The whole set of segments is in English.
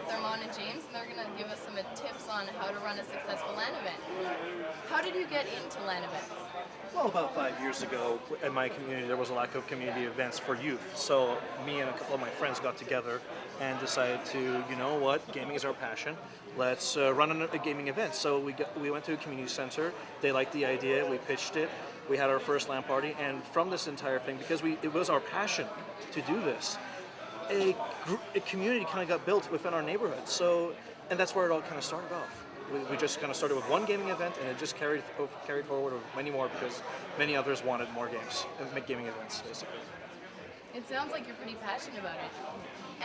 Armand and James, and they're going to give us some tips on how to run a successful LAN event. How did you get into LAN events? Well, about 5 years ago, in my community, there was a lack of community events for youth. So me and a couple of my friends got together and decided to, you know what, gaming is our passion. Let's run a gaming event. So we went to a community center. They liked the idea. We pitched it. We had our first LAN party, and from this entire thing, because it was our passion to do this, a community kind of got built within our neighborhood. So, and that's where it all kind of started off. We just kind of started with one gaming event, and it just carried forward with many more because many others wanted more games, gaming events, basically. It sounds like you're pretty passionate about it.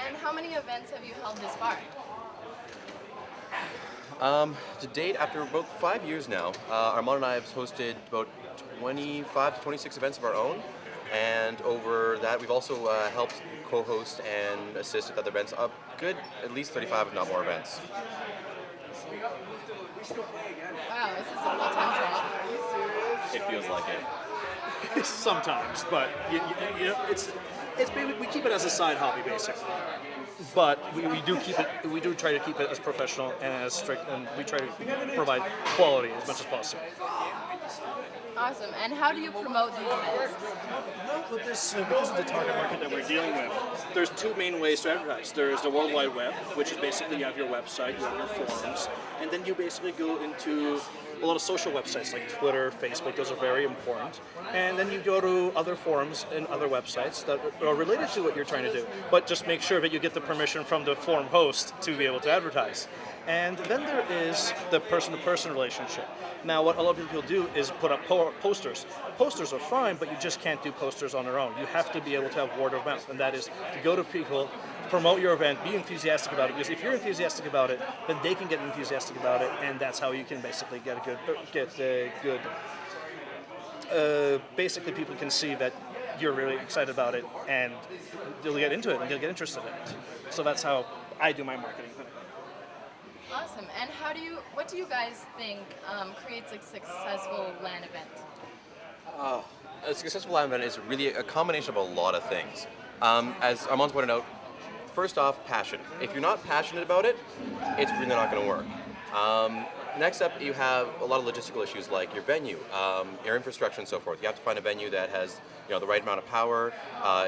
And how many events have you held this far? To date, after about 5 years now, Armand and I have hosted about 25 to 26 events of our own, and over that we've also helped co-host and assist with other events, at least 35 if not more events. Wow, is this a full-time job? It feels like it. Sometimes, but you know, we keep it as a side hobby basically. But we do try to keep it as professional and as strict, and we try to provide quality as much as possible. Awesome. And how do you promote these events? Well, with this, because of the target market that we're dealing with, there's two main ways to advertise. There's the World Wide Web, which is basically you have your website, you have your forums, and then you basically go into a lot of social websites like Twitter, Facebook. Those are very important. And then you go to other forums and other websites that are related to what you're trying to do. But just make sure that you get the permission from the forum host to be able to advertise. And then there is the person-to-person relationship. Now, what a lot of people do is put up posters. Posters are fine, but you just can't do posters on their own. You have to be able to have word of mouth, and that is to go to people, promote your event, be enthusiastic about it, because if you're enthusiastic about it, then they can get enthusiastic about it, and that's how you can basically get a good basically people can see that you're really excited about it, and they'll get into it, and they'll get interested in it. So that's how I do my marketing. Awesome. And what do you guys think creates a successful LAN event? A successful LAN event is really a combination of a lot of things. As Armand's pointed out, first off, passion. If you're not passionate about it, it's really not going to work. Next up, you have a lot of logistical issues like your venue, your infrastructure, and so forth. You have to find a venue that has, the right amount of power,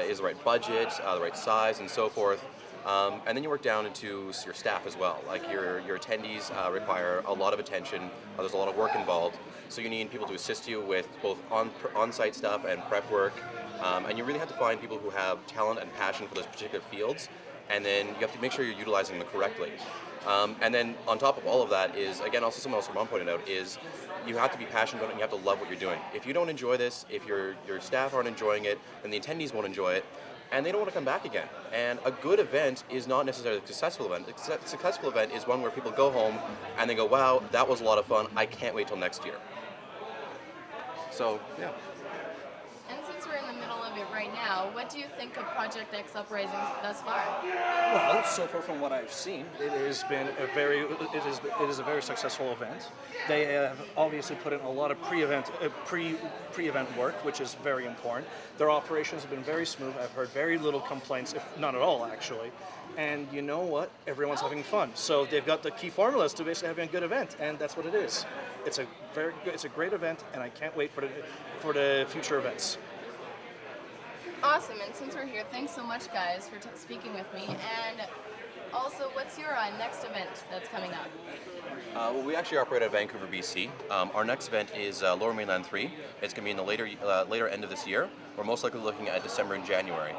is the right budget, the right size, and so forth. And then you work down into your staff as well. Like your attendees require a lot of attention. There's a lot of work involved. So you need people to assist you with both on-site stuff and prep work. And you really have to find people who have talent and passion for those particular fields. And then you have to make sure you're utilizing them correctly. And then on top of all of that is, again, also something else Ramon pointed out, is you have to be passionate about it and you have to love what you're doing. If you don't enjoy this, if your staff aren't enjoying it, then the attendees won't enjoy it, and they don't want to come back again. And a good event is not necessarily a successful event. A successful event is one where people go home and they go, wow, that was a lot of fun, I can't wait till next year. So, yeah. And since we're in the middle of it right now, what do you think of Project X Uprising thus far? Well, so far from what I've seen, it is a very successful event. They have obviously put in a lot of pre-event work, which is very important. Their operations have been very smooth. I've heard very little complaints, if not at all, actually. And you know what? Everyone's having fun. So they've got the key formulas to basically having a good event, and that's what it is. It's a great event, and I can't wait for the future events. Awesome, and since we're here, thanks so much, guys, for speaking with me. And also, what's your next event that's coming up? Well, we actually operate out of Vancouver, BC. Our next event is Lower Mainland 3. It's going to be in the later end of this year. We're most likely looking at December and January,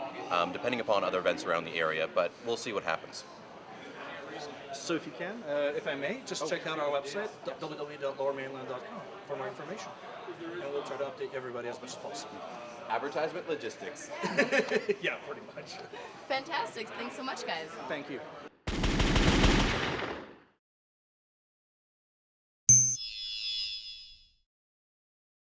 depending upon other events around the area, but we'll see what happens. So if you can, if I may, just check out our website, www.lowermainland.com, for more information. And we'll try to update everybody as much as possible. Advertisement logistics. Yeah, pretty much. Fantastic. Thanks so much, guys. Thank you.